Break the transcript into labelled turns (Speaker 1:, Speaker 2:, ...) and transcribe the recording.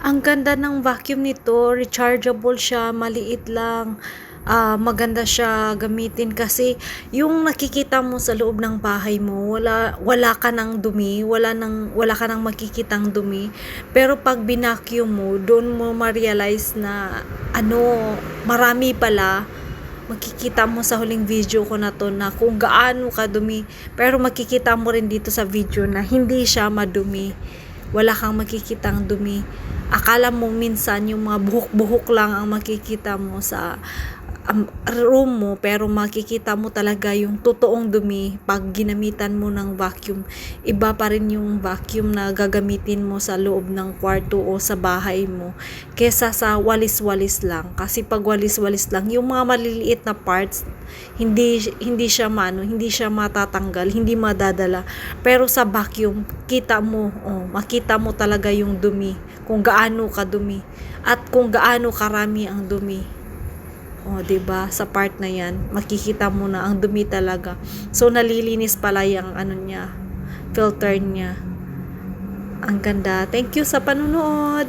Speaker 1: Ang ganda ng vacuum nito, rechargeable siya, maliit lang. Maganda siya gamitin kasi yung nakikita mo sa loob ng bahay mo, wala ka ng dumi, wala ka ng makikitang dumi. Pero pag binacuum mo, doon mo ma-realize na marami pala. Makikita mo sa huling video ko na to na kung gaano kadumi, pero makikita mo rin dito sa video na hindi siya madumi, wala kang makikitang dumi. Akala mo minsan yung mga buhok-buhok lang ang makikita mo sa room mo, pero makikita mo talaga yung totoong dumi pag ginamitan mo ng vacuum. Iba pa rin yung vacuum na gagamitin mo sa loob ng kwarto o sa bahay mo kesa sa walis-walis lang. Kasi pag walis-walis lang, yung mga maliliit na parts hindi siya matatanggal, hindi madadala. Pero sa vacuum, makita mo talaga yung dumi, kung gaano kadumi at kung gaano karami ang dumi. 'Di ba? Sa part na 'yan, makikita mo na ang dumi talaga. So nalilinis pala yung niya, filter niya. Ang ganda. Thank you sa panunood.